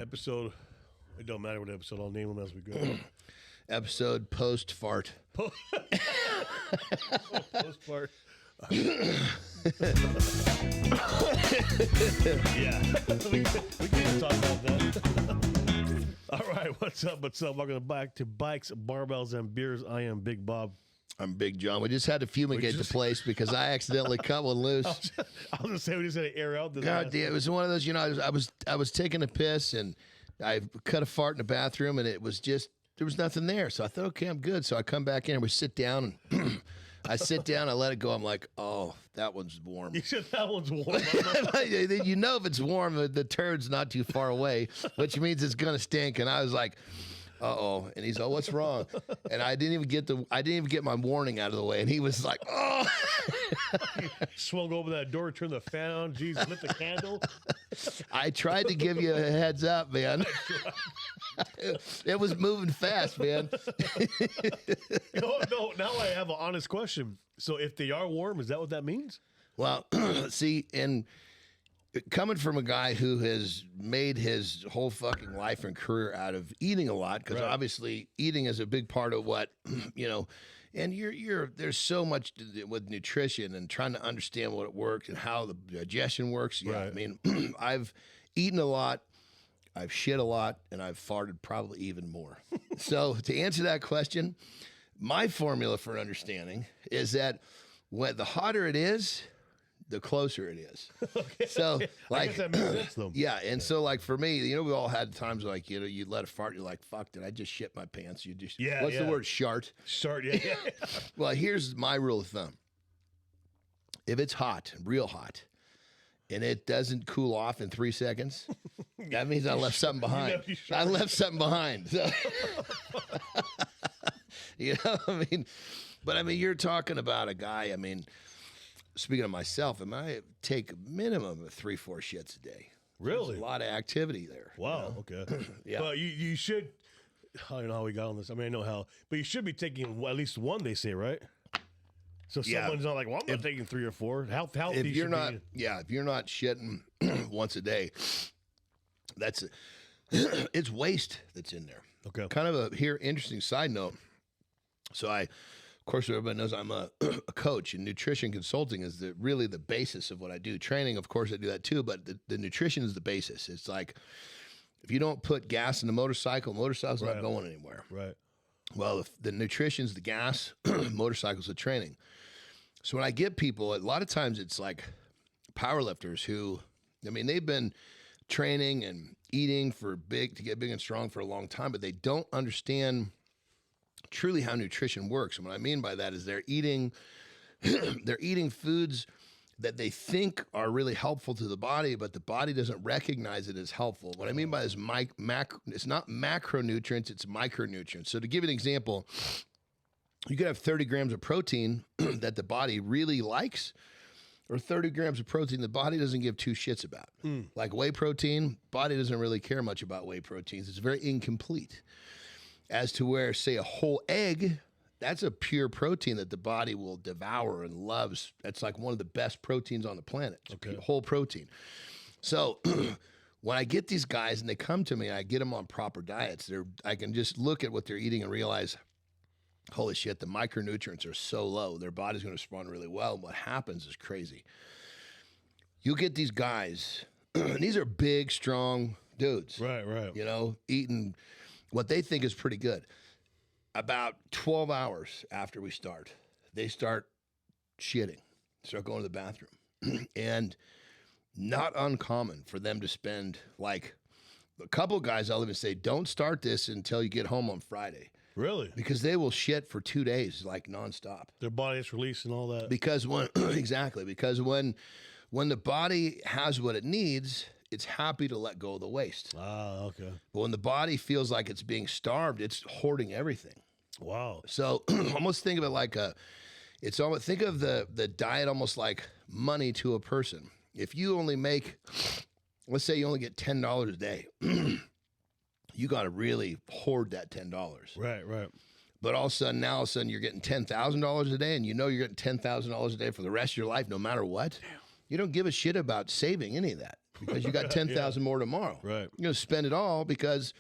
Episode. It don't matter what episode. I'll name them as we go. Episode post fart. Post fart. Yeah, we can talk about that. All right, what's up? What's up? Welcome back to Bikes, Barbells, and Beers. I am Big Bob. I'm Big John. We just had to fumigate the place because I accidentally cut one loose. I was gonna say we just had to air out this. God damn, it was one of those. You know, I was taking a piss and I cut a fart in the bathroom and it was just there was nothing there. So I thought, okay, I'm good. So I come back in and we sit down and I sit down. I let it go. I'm like, oh, that one's warm. You said that one's warm. You know, if it's warm, the turd's not too far away, which means it's gonna stink. And I was like, uh-oh. And he's like, what's wrong? And I didn't even get my warning out of the way. And he was like, oh. Swung over that door, turned the fan on. Jeez, lit the candle. I tried to give you a heads up, man. It was moving fast, man. No, now I have an honest question. So if they are warm, is that what that means? Well, see, and coming from a guy who has made his whole fucking life and career out of eating a lot, because obviously eating is a big part of what, you know, and there's so much with nutrition and trying to understand what it works and how the digestion works. Yeah, I mean, I've eaten a lot, I've shit a lot, and I've farted probably even more. So to answer that question, my formula for understanding is that when the hotter it is, the closer it is. Okay. So, like, I guess that makes sense, though. Yeah, and so, like, for me, you know, we all had times like, you know, you let a fart, you're like, fuck, did I just shit my pants? You just, what's the word, shart? Shart, yeah. Well, here's my rule of thumb. If it's hot, real hot, and it doesn't cool off in 3 seconds, that means I left something behind. I left something behind. So, you know, I mean, but I mean, you're talking about a guy, I mean, speaking of myself, I take a minimum of 3-4 shits a day. Really? There's a lot of activity there. Wow. You know? Okay. Yeah. But you should. I don't know how we got on this. I mean, I know how, but you should be taking at least one. They say, right? So someone's not like, well, I'm not taking 3 or 4. Healthy. If you're not, if you're not shitting once a day, that's it's waste that's in there. Okay. Kind of interesting side note. So of course, everybody knows I'm a coach, and nutrition consulting is really the basis of what I do. Training, of course, I do that too, but the nutrition is the basis. It's like if you don't put gas in the motorcycle's not going anywhere. Right. Well, if the nutrition's the gas, motorcycle's the training. So when I get people, a lot of times it's like powerlifters who, I mean, they've been training and eating to get big and strong for a long time, but they don't understand truly how nutrition works. And what I mean by that is they're eating foods that they think are really helpful to the body, but the body doesn't recognize it as helpful. What I mean by this, it's not macronutrients, it's micronutrients. So to give you an example, you could have 30 grams of protein that the body really likes, or 30 grams of protein the body doesn't give 2 shits about. Like whey protein, body doesn't really care much about whey proteins. It's very incomplete. As to where, say, a whole egg, that's a pure protein that the body will devour and loves. That's like one of the best proteins on the planet. It's whole protein. So when I get these guys and they come to me, I get them on proper diets. I can just look at what they're eating and realize, holy shit, the micronutrients are so low. Their body's going to respond really well. And what happens is crazy. You get these guys, and these are big, strong dudes. Right. You know, eating what they think is pretty good. About 12 hours after we start, they start shitting, start going to the bathroom. And not uncommon for them to spend, like, a couple of guys, I'll even say, don't start this until you get home on Friday. Really? Because they will shit for 2 days, like nonstop. Their body is releasing all that. Because when the body has what it needs, it's happy to let go of the waste. Ah, okay. But when the body feels like it's being starved, it's hoarding everything. Wow. So almost think of it like think of the diet almost like money to a person. If you only make, let's say you only get $10 a day, you got to really hoard that $10. Right. But all of a sudden you're getting $10,000 a day, and you know you're getting $10,000 a day for the rest of your life, no matter what. Damn. You don't give a shit about saving any of that. because you got 10,000 more tomorrow. Right. You're going to spend it all because,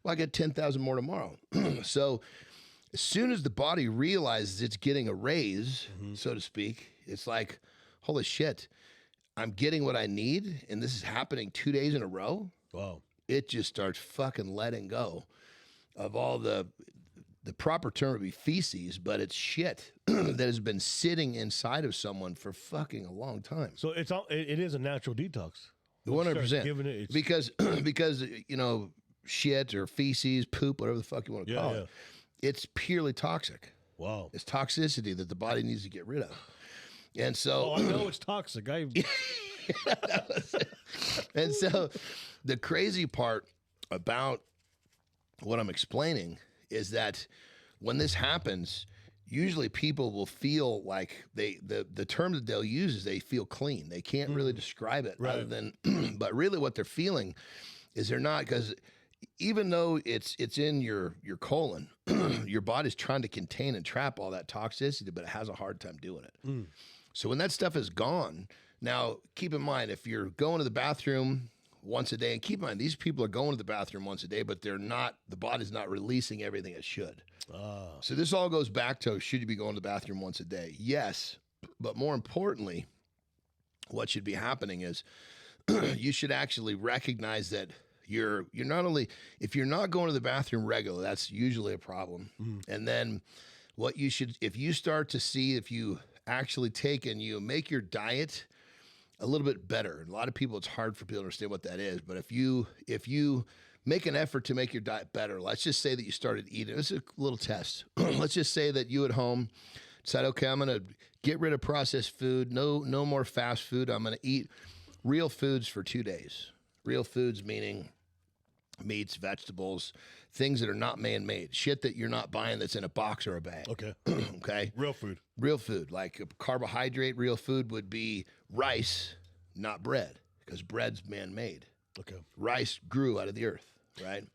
well, I get 10,000 more tomorrow. So as soon as the body realizes it's getting a raise, so to speak, it's like, holy shit, I'm getting what I need, and this is happening 2 days in a row. Wow. It just starts fucking letting go of all the proper term would be feces, but it's shit that has been sitting inside of someone for fucking a long time. So it is a natural detox. 100%. Because you know, shit or feces, poop, whatever the fuck you want to call it, it's purely toxic. Wow. It's toxicity that the body needs to get rid of. And so I know it's toxic. And so the crazy part about what I'm explaining is that when this happens, usually people will feel like the term that they'll use is they feel clean. They can't really describe it other than, but really what they're feeling is they're not, because even though it's in your colon, your body's trying to contain and trap all that toxicity, but it has a hard time doing it. So when that stuff is gone, now keep in mind, if you're going to the bathroom once a day, and keep in mind, these people are going to the bathroom once a day, but the body's not releasing everything it should. So this all goes back to, should you be going to the bathroom once a day? Yes. But more importantly, what should be happening is you should actually recognize that you're not only, if you're not going to the bathroom regularly, that's usually a problem. And then what you should, if you start to see, if you actually take and you make your diet a little bit better. A lot of people, it's hard for people to understand what that is. But if you make an effort to make your diet better, let's just say that you started eating. This is a little test. Let's just say that you at home said, okay, I'm going to get rid of processed food. No more fast food. I'm going to eat real foods for 2 days. Real foods meaning meats, vegetables, things that are not man-made. Shit that you're not buying that's in a box or a bag. Okay. Okay. Real food. Real food. Like a carbohydrate, real food would be rice, not bread, because bread's man-made. Okay. Rice grew out of the earth, right?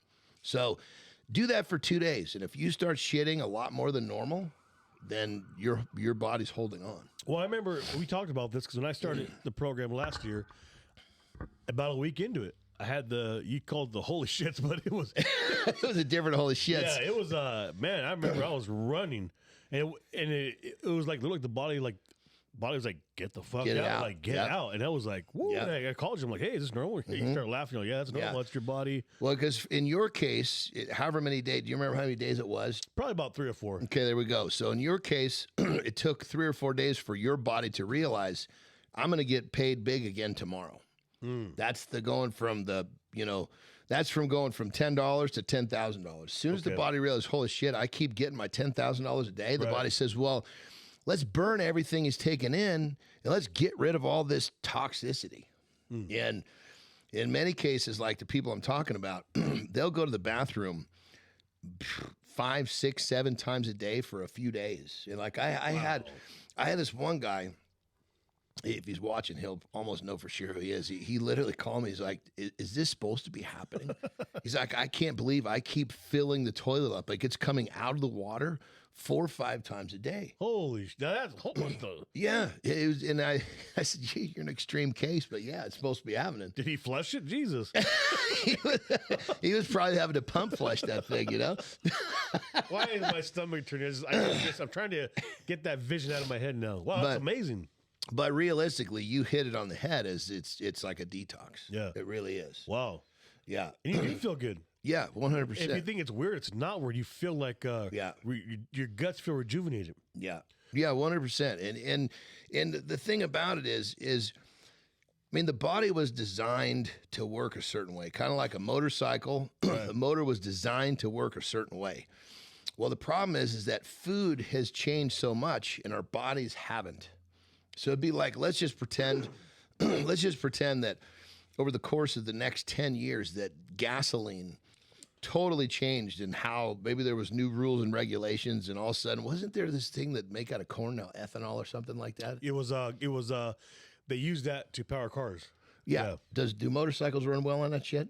So do that for 2 days. And if you start shitting a lot more than normal, then your body's holding on. Well, I remember we talked about this because when I started the program last year, about a week into it, I had you called the holy shits, but it was it was a different holy shits. Yeah, it was man, I remember I was running and it was like, looked like the body was like, get the fuck out. Like, get out. And I was like, whoa. And I called you. I'm like, hey, is this normal? You start laughing. You're like, yeah, that's normal. That's your body. Well, because in your case, however many days, do you remember how many days it was? Probably about 3 or 4. Okay, there we go. So in your case, it took 3 or 4 days for your body to realize, I'm going to get paid big again tomorrow. That's going from $10 to $10,000. As soon as the body realizes, holy shit, I keep getting my $10,000 a day, the body says, well, let's burn everything he's taken in and let's get rid of all this toxicity. And in many cases, like the people I'm talking about, they'll go to the bathroom 5, 6, 7 times a day for a few days. And like I had this one guy. If he's watching, he'll almost know for sure who he is. He literally called me. He's like, is this supposed to be happening? He's like, I can't believe I keep filling the toilet up. Like it's coming out of the water 4 or 5 times a day. Holy shit. That's homeless though. Yeah. It was, and I said, gee, you're an extreme case, but yeah, it's supposed to be happening. Did he flush it? Jesus. he was probably having to pump flush that thing, you know? Why is my stomach turning? I'm trying to get that vision out of my head now. Wow, that's amazing. But realistically, you hit it on the head. It's like a detox. Yeah, it really is. Wow. Yeah, and you do feel good. Yeah, 100%. If you think it's weird, it's not weird. You feel like your guts feel rejuvenated. Yeah, 100%. And the thing about it is, I mean, the body was designed to work a certain way, kind of like a motorcycle. The motor was designed to work a certain way. Well, the problem is that food has changed so much, and our bodies haven't. So it'd be like, let's just pretend that over the course of the next 10 years that gasoline totally changed and how maybe there was new rules and regulations, and all of a sudden, wasn't there this thing that make out of corn now, ethanol or something like that? It was they used that to power cars. Yeah. Do motorcycles run well on that shit?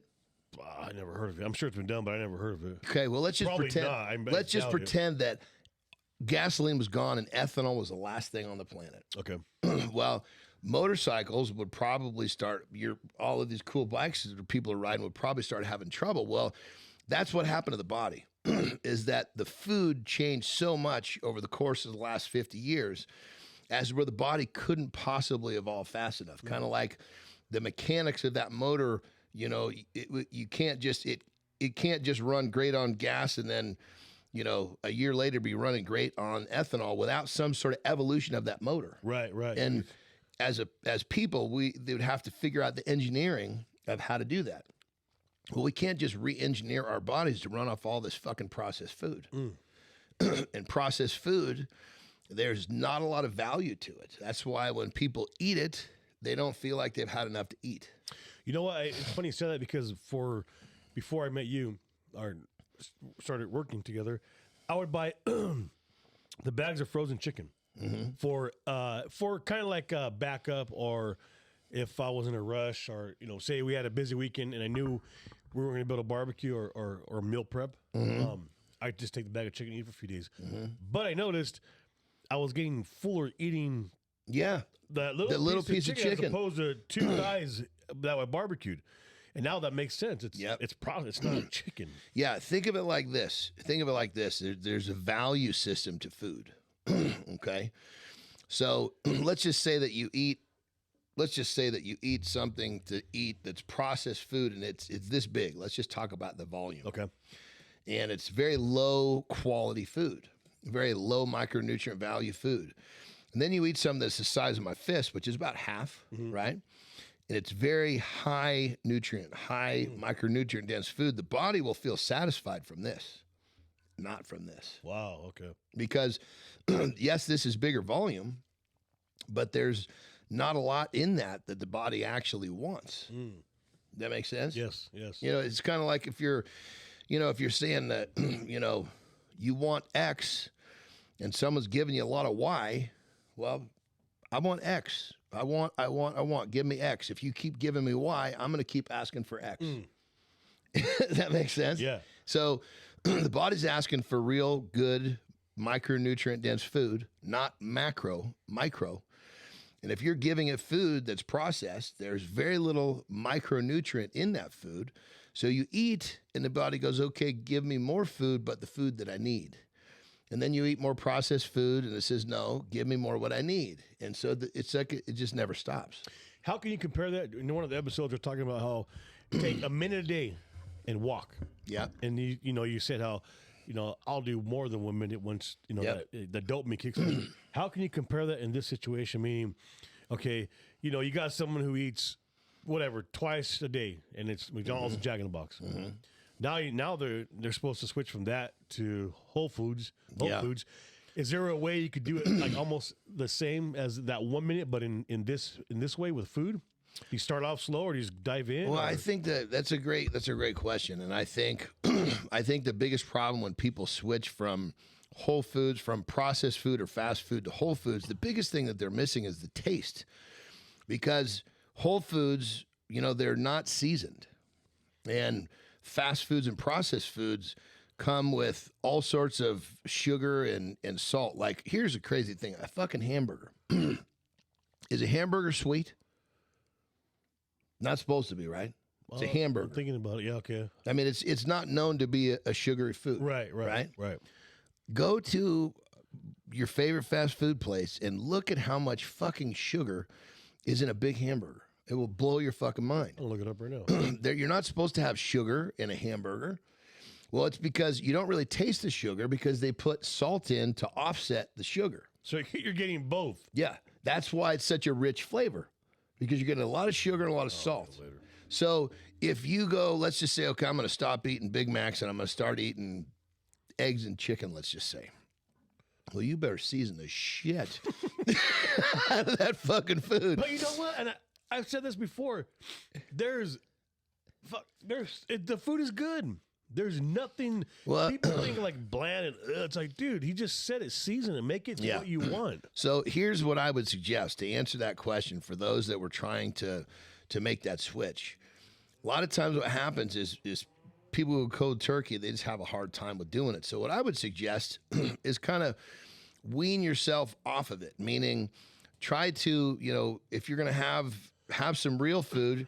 I never heard of it. I'm sure it's been done, but I never heard of it. Okay, well let's just Probably pretend. Not. Let's just pretend that gasoline was gone and ethanol was the last thing on the planet. Okay. Well, motorcycles would probably start, all of these cool bikes that people are riding would probably start having trouble. Well, that's what happened to the body, is that the food changed so much over the course of the last 50 years as where the body couldn't possibly evolve fast enough. Kind of like the mechanics of that motor, you know, you can't just, it can't just run great on gas and then, you know, a year later be running great on ethanol without some sort of evolution of that motor. Right. And as people, they would have to figure out the engineering of how to do that. Well, we can't just re-engineer our bodies to run off all this fucking processed food. And processed food, there's not a lot of value to it. That's why when people eat it, they don't feel like they've had enough to eat. You know what? It's funny you say that because before I met you, or started working together, I would buy the bags of frozen chicken for kind of like a backup, or if I was in a rush, or you know, say we had a busy weekend and I knew we were going to build a barbecue or meal prep. I'd just take the bag of chicken and eat for a few days. But I noticed I was getting fuller eating that little piece of chicken as opposed to two thighs that I barbecued. And now that makes sense. It's not chicken. Yeah, think of it like this. There's a value system to food. Okay, so let's just say that you eat something to eat that's processed food, and it's this big. Let's just talk about the volume. Okay, and it's very low quality food, very low micronutrient value food, and then you eat something that's the size of my fist, which is about half, right? And it's very high nutrient, high micronutrient dense food. The body will feel satisfied from this, not from this. Wow, okay. Because, yes, this is bigger volume, but there's not a lot in that the body actually wants. That makes sense? Yes. You know, it's kind of like if you're saying that, you know, you want X and someone's giving you a lot of Y, well, I want X. I want. Give me X. If you keep giving me Y, I'm going to keep asking for X. That makes sense? Yeah. So the body's asking for real good micronutrient dense food, not micro. And if you're giving it food that's processed, there's very little micronutrient in that food. So you eat and the body goes, okay, give me more food, but the food that I need. And then you eat more processed food, and it says, no, give me more what I need. And so it's like it just never stops. How can you compare that? In one of the episodes, we're talking about how you take a minute a day and walk. Yeah. And you said how, I'll do more than 1 minute once, the dopamine kicks in. How can you compare that in this situation? Meaning, okay, you got someone who eats whatever twice a day, and it's McDonald's and Jack in the Box. Now they're supposed to switch from that to Whole Foods. Foods. Is there a way you could do it like almost the same as that 1 minute, but in this way with food? You start off slow, or do you just dive in? Well, I think that's a great question, and I think the biggest problem when people switch from Whole Foods, from processed food or fast food to Whole Foods, the biggest thing that they're missing is the taste, because Whole Foods, they're not seasoned, and fast foods and processed foods come with all sorts of sugar and salt. Like, here's a crazy thing. A fucking hamburger. Is a hamburger sweet? Not supposed to be, right? It's a hamburger. I'm thinking about it. Yeah, okay. I mean, it's not known to be a sugary food. Right. Go to your favorite fast food place and look at how much fucking sugar is in a big hamburger. It will blow your fucking mind. I'll look it up right now. You're not supposed to have sugar in a hamburger. Well, it's because you don't really taste the sugar because they put salt in to offset the sugar. So you're getting both. Yeah. That's why it's such a rich flavor, because you're getting a lot of sugar and a lot of salt. So if you go, let's just say, okay, I'm going to stop eating Big Macs and I'm going to start eating eggs and chicken, let's just say. Well, you better season the shit out of that fucking food. But you know what? And I've said this before. The food is good. There's nothing. Well, people think like bland and it's like, dude, he just said it, season and make it what you want. So here's what I would suggest to answer that question for those that were trying to make that switch. A lot of times what happens is people who cold turkey, they just have a hard time with doing it. So what I would suggest is kind of wean yourself off of it, meaning try to, if you're going to have some real food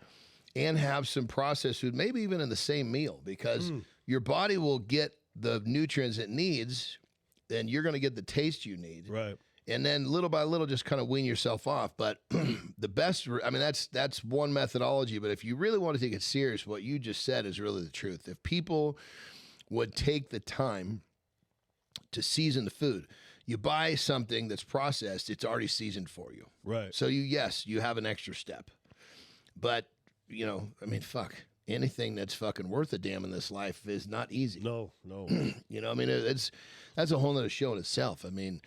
and have some processed food, maybe even in the same meal, because your body will get the nutrients it needs, and you're going to get the taste you need. Right. And then little by little, just kind of wean yourself off. But the best, I mean, that's one methodology. But if you really want to take it serious, what you just said is really the truth. If people would take the time to season the food, you buy something that's processed, it's already seasoned for you. Right. So you have an extra step. But, I mean, fuck. Anything that's fucking worth a damn in this life is not easy. No. I mean, that's a whole nother show in itself. I mean,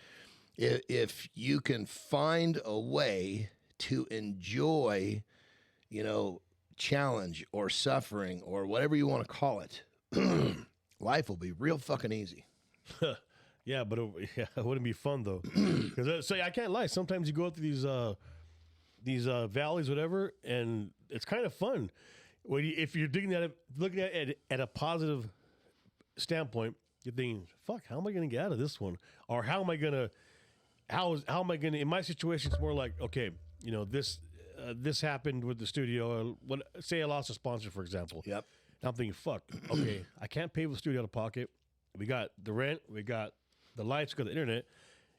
if you can find a way to enjoy, challenge or suffering or whatever you want to call it, life will be real fucking easy. Yeah, but it wouldn't be fun though. Because I can't lie. Sometimes you go through these valleys, whatever, and it's kind of fun. If you're looking at it at a positive standpoint, you're thinking, "Fuck, how am I going to get out of this one?" Or how am I going to? How am I going to? In my situation, it's more like, okay, this happened with the studio. Say I lost a sponsor, for example. Yep. And I'm thinking, fuck, okay, I can't pay for the studio out of pocket. We got the rent, we got the lights, we got the internet.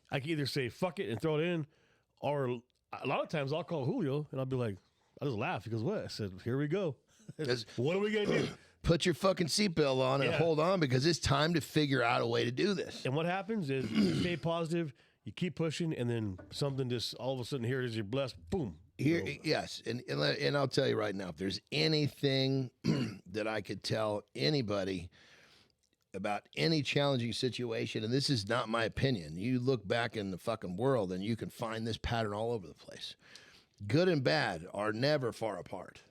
I can either say fuck it and throw it in, or a lot of times I'll call Julio and I'll be like, I just laugh. He goes, what? I said, here we go. What are we going to do? Put your fucking seatbelt on and hold on, because it's time to figure out a way to do this. And what happens is you stay positive, you keep pushing, and then something just all of a sudden, here it is, you're blessed, boom. Yes, and I'll tell you right now, if there's anything that I could tell anybody about any challenging situation, and this is not my opinion, you look back in the fucking world and you can find this pattern all over the place. Good and bad are never far apart.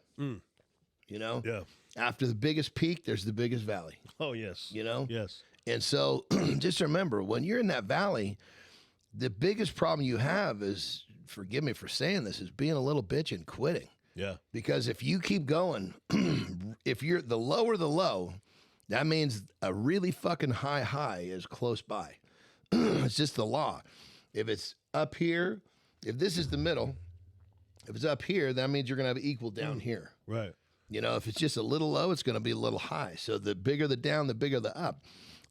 Yeah. After the biggest peak, there's the biggest valley. Oh, yes. Yes. And so just remember, when you're in that valley, the biggest problem you have is, forgive me for saying this, is being a little bitch and quitting. Yeah. Because if you keep going, if you're the lower the low, that means a really fucking high is close by. It's just the law. If it's up here, if this is the middle, if it's up here, that means you're going to have equal down here. Right. If it's just a little low, it's going to be a little high. So the bigger the down, the bigger the up.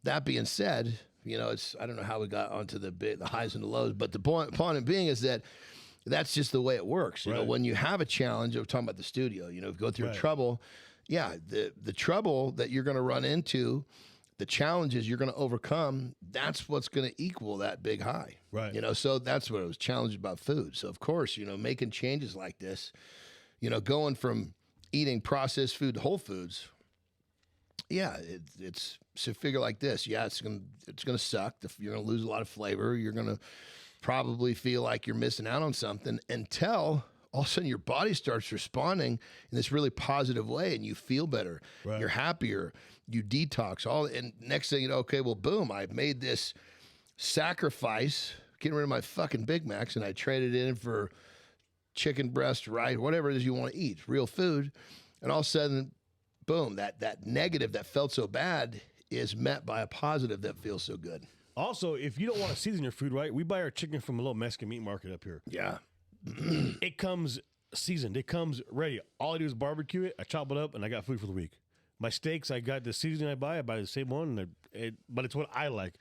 That being said, it's, I don't know how we got onto the highs and the lows, but the point being is that that's just the way it works. You know, when you have a challenge, I'm talking about the studio, go through trouble. Yeah. The trouble that you're going to run into, the challenges you're going to overcome, that's what's going to equal that big high. Right. So that's what I was challenged about food. So of course, making changes like this, going from eating processed food to whole foods. Yeah, it's a figure like this. Yeah, it's gonna suck. You're gonna lose a lot of flavor. You're gonna probably feel like you're missing out on something until all of a sudden your body starts responding in this really positive way, and you feel better. Right. You're happier. You detox and next thing you know, okay, well, boom, I made this sacrifice, getting rid of my fucking Big Macs, and I traded it in for chicken breast, rice, whatever it is you want to eat, real food, and all of a sudden, boom, that negative that felt so bad is met by a positive that feels so good. Also, if you don't want to season your food right, we buy our chicken from a little Mexican meat market up here. Yeah. It comes seasoned. It comes ready. All I do is barbecue it, I chop it up, and I got food for the week. My steaks, I got the seasoning I buy the same one, but it's what I like.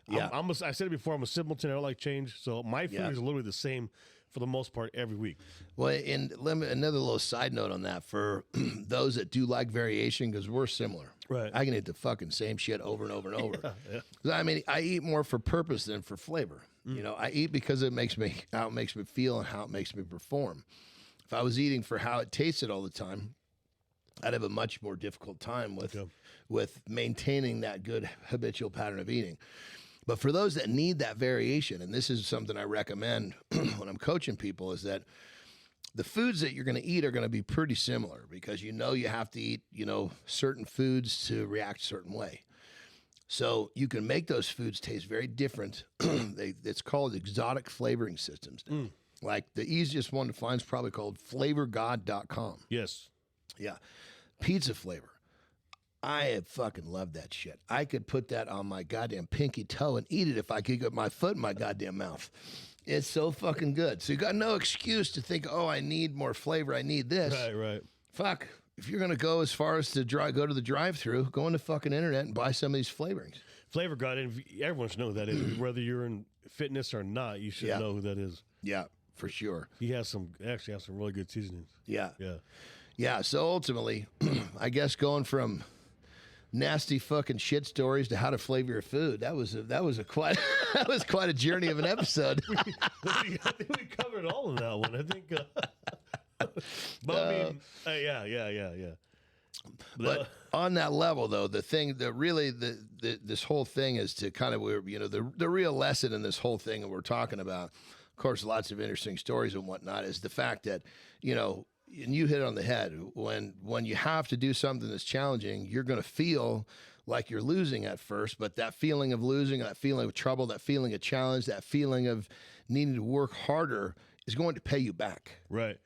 Yeah. I said it before, I'm a simpleton. I don't like change. So my food is literally the same for the most part every week. Well, and another little side note on that for those that do like variation, because we're similar. Right. I can eat the fucking same shit over and over and over. Yeah. I mean, I eat more for purpose than for flavor. I eat because how it makes me feel and how it makes me perform. If I was eating for how it tasted all the time, I'd have a much more difficult time with maintaining that good habitual pattern of eating. But for those that need that variation, and this is something I recommend when I'm coaching people, is that the foods that you're going to eat are going to be pretty similar, because you have to eat, certain foods to react a certain way. So you can make those foods taste very different. It's called exotic flavoring systems. Like the easiest one to find is probably called flavorgod.com. Yes. Yeah. Pizza flavor. I have fucking loved that shit. I could put that on my goddamn pinky toe and eat it if I could get my foot in my goddamn mouth. It's so fucking good. So you got no excuse to think, oh, I need more flavor. I need this. Right. Fuck. If you're going to go as far as to go to the drive-thru, go on the fucking internet and buy some of these flavorings. Flavor God, and everyone should know who that is. Whether you're in fitness or not, you should know who that is. Yeah, for sure. He actually has some really good seasonings. Yeah. So ultimately, I guess going from nasty fucking shit stories to how to flavor your food, that was quite a journey of an episode. I think we covered all of that one. I think. But I mean, yeah. But on that level, though, the thing that really this whole thing is to kind of the real lesson in this whole thing that we're talking about. Of course, lots of interesting stories and whatnot is the fact that and you hit it on the head. When you have to do something that's challenging, you're going to feel like you're losing at first, but that feeling of losing, that feeling of trouble, that feeling of challenge, that feeling of needing to work harder is going to pay you back. Right.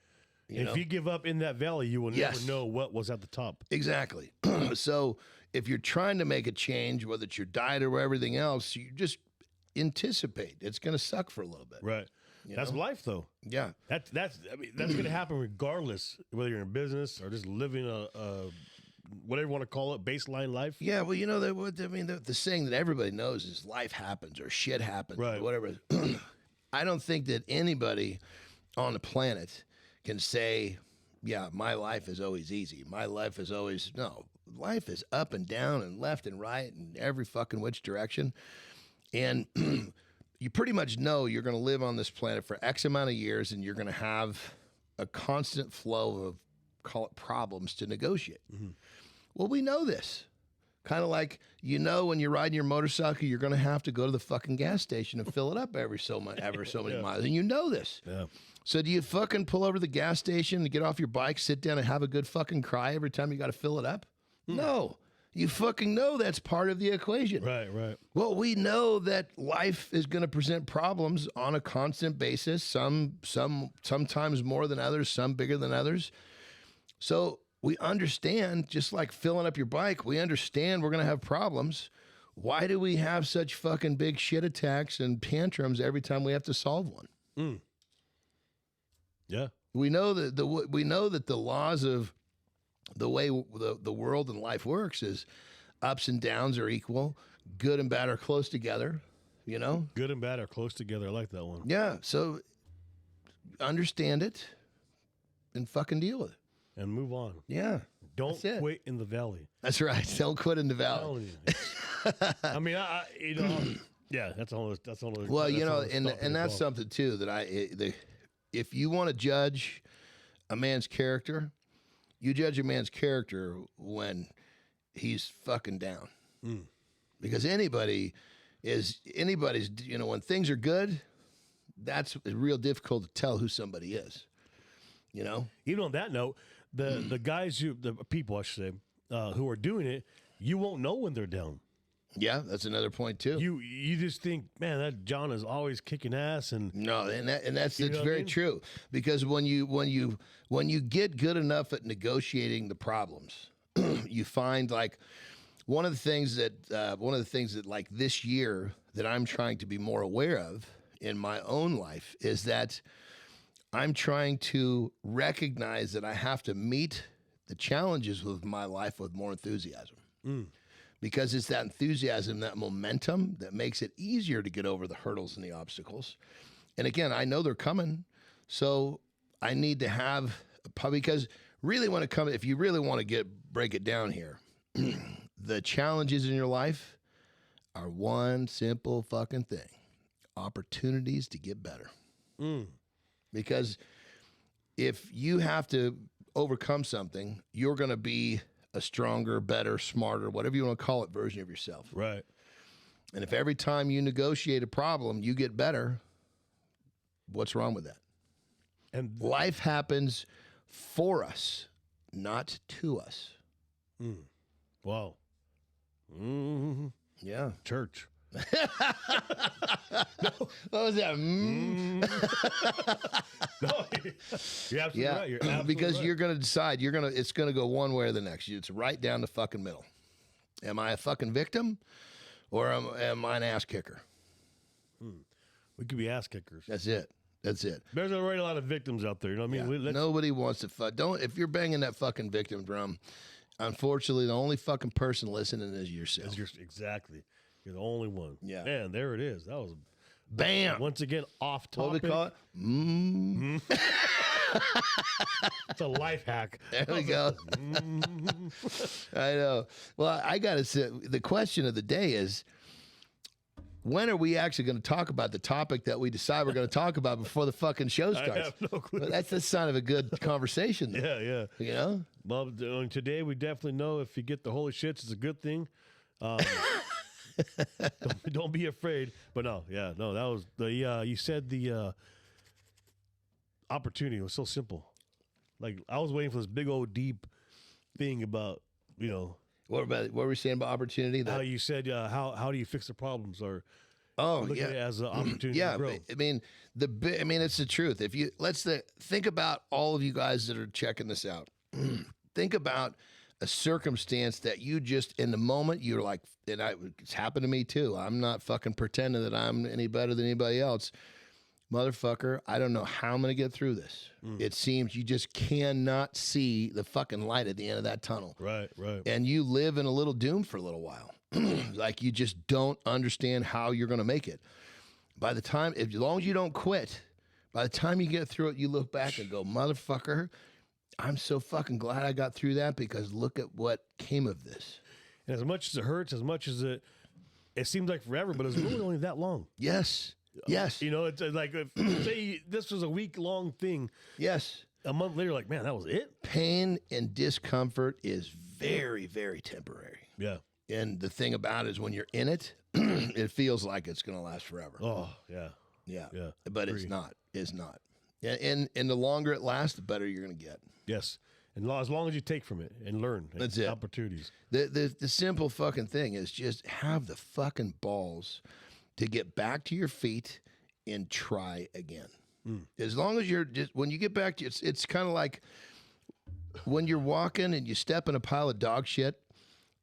If you give up in that valley, you will never know what was at the top. Exactly. So if you're trying to make a change, whether it's your diet or everything else, you just anticipate it's going to suck for a little bit. Right. That's life, though. Yeah. That's going to happen regardless whether you're in business or just living a whatever you want to call it, baseline life. Yeah. Well, the saying that everybody knows is life happens or shit happens or whatever. I don't think that anybody on the planet can say, yeah, my life is always easy. My life is always, no, life is up and down and left and right and every fucking which direction. And you pretty much know you're going to live on this planet for X amount of years and you're going to have a constant flow of, call it problems to negotiate. Mm-hmm. Well, we know this. Kind of like, when you're riding your motorcycle, you're going to have to go to the fucking gas station and fill it up every so many miles. And you know this. Yeah. So do you fucking pull over to the gas station and get off your bike, sit down and have a good fucking cry every time you got to fill it up? No. You fucking know that's part of the equation. Right. Well, we know that life is going to present problems on a constant basis, sometimes more than others, some bigger than others. So we understand, just like filling up your bike, we understand we're going to have problems. Why do we have such fucking big shit attacks and tantrums every time we have to solve one? Yeah. We know that the laws of the way the world and life works is ups and downs are equal, good and bad are close together, Good and bad are close together. I like that one. Yeah, so understand it and fucking deal with it. And move on. Yeah. Don't quit in the valley. That's right. Don't quit in the valley. I mean, yeah, that's all. Well, and that's something too that if you want to judge a man's character, you judge a man's character when he's fucking down. Because anybody's, when things are good, that's real difficult to tell who somebody is. Even on that note, the guys the people I should say who are doing it, you won't know when they're down. Yeah, that's another point too. You just think, man, that John is always kicking ass, and that's very true. Because when you get good enough at negotiating the problems, you find like one of the things that like this year that I'm trying to be more aware of in my own life is that I'm trying to recognize that I have to meet the challenges of my life with more enthusiasm. Because it's that enthusiasm, that momentum that makes it easier to get over the hurdles and the obstacles. And again, I know they're coming, so I need to have, because really if you really want to break it down here, the challenges in your life are one simple fucking thing: opportunities to get better. Because if you have to overcome something, you're going to be a stronger, better, smarter, whatever you want to call it, version of yourself. Right. And if every time you negotiate a problem, you get better, what's wrong with that? And life happens for us, not to us. Wow. Yeah. Church. No. What was that? No, you're absolutely right. You're absolutely because right. You're going to decide. It's going to go one way or the next. It's right down the fucking middle. Am I a fucking victim, or am I an ass kicker? We could be ass kickers. That's it. That's it. There's already a lot of victims out there. You know what I mean? Yeah. Nobody wants to fuck. If you're banging that fucking victim drum, unfortunately, the only fucking person listening is yourself. Exactly. You're the only one. Yeah. Man, there it is. That was bam. Once again, off topic. What do we call it? It's a life hack. There we go. I know. Well, I got to say, the question of the day is, when are we actually going to talk about the topic that we decide we're going to talk about before the fucking show starts? I have no clue. Well, that's the sign of a good conversation. Yeah, yeah. You know? Well, today we definitely know if you get the holy shits, it's a good thing. Don't be afraid. But no, that was the, you said the opportunity was so simple. Like, I was waiting for this big old deep thing about, What were we saying about opportunity? How you said, how do you fix the problems, or look at it as an opportunity to grow. I mean, it's the truth. If you think about all of you guys that are checking this out. Think about a circumstance that you just in the moment you're like, it's happened to me too. I'm not fucking pretending that I'm any better than anybody else. Motherfucker, I don't know how I'm going to get through this. It seems you just cannot see the fucking light at the end of that tunnel. Right. And you live in a little doom for a little while. Like, you just don't understand how you're going to make it. As long as you don't quit, by the time you get through it, you look back and go, motherfucker, I'm so fucking glad I got through that, because look at what came of this. And as much as it hurts, as much as it seems like forever, but it's really only that long. Yes. It's like, if, say this was a week-long thing. Yes. A month later, like, man, that was it? Pain and discomfort is very, very temporary. Yeah. And the thing about it is, when you're in it, it feels like it's going to last forever. Oh, yeah. Yeah. But it's not. It's not. And the longer it lasts, the better you're going to get. Yes. And as long as you take from it and learn. That's it. Opportunities. The simple fucking thing is just have the fucking balls to get back to your feet and try again. As long as you're just, when you get back to it's kind of like when you're walking and you step in a pile of dog shit,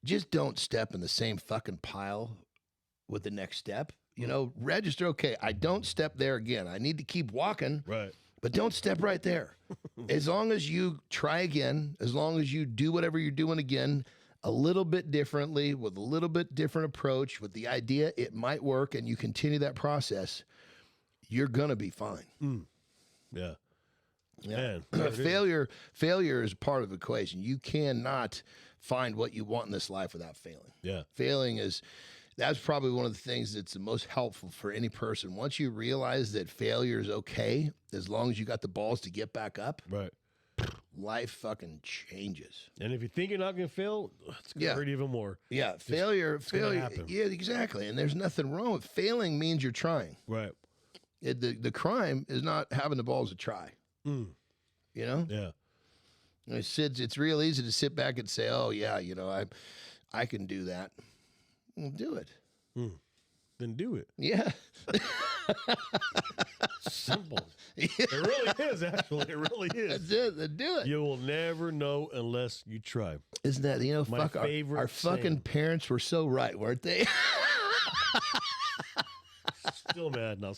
just don't step in the same fucking pile with the next step. Register, okay, I don't step there again. I need to keep walking. Right. But don't step right there. As long as you try again, as long as you do whatever you're doing again, a little bit differently, with a little bit different approach, with the idea it might work, and you continue that process, you're going to be fine. Yeah. Man. Failure is part of the equation. You cannot find what you want in this life without failing. Yeah. That's probably one of the things that's the most helpful for any person. Once you realize that failure is okay, as long as you got the balls to get back up, right, life fucking changes. And if you think you're not going to fail, it's going to hurt even more. Yeah, failure. Yeah, exactly. And there's nothing wrong with failing. Means you're trying. Right. The crime is not having the balls to try. You know? Yeah. It's real easy to sit back and say, oh, yeah, I can do that. Well, do it. Then do it. Yeah. Simple. Yeah. It really is, actually. It really is. That's it. Then do it. You will never know unless you try. Isn't that, my favorite our fucking parents were so right, weren't they? Still mad. No,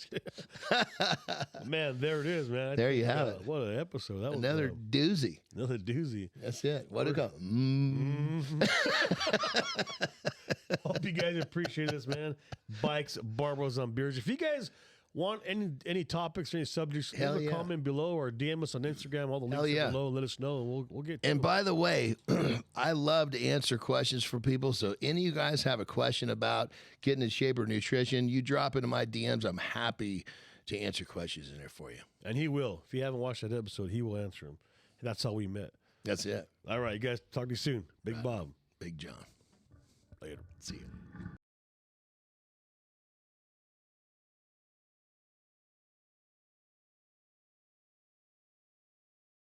man, there it is, man. There you have it. What an episode. That another was doozy. Another doozy. That's it. What it go? Hope you guys appreciate this, man. Bikes, Barbells on beers. If you guys want any topics or any subjects, leave a comment below or DM us on Instagram. All the links are below. Let us know, and we'll get to it. And by the way, I love to answer questions for people. So any of you guys have a question about getting in shape or nutrition, you drop into my DMs. I'm happy to answer questions in there for you. And he will. If you haven't watched that episode, he will answer them. And that's how we met. That's it. All right, you guys. Talk to you soon. Big Bob. Big John. Later. See you.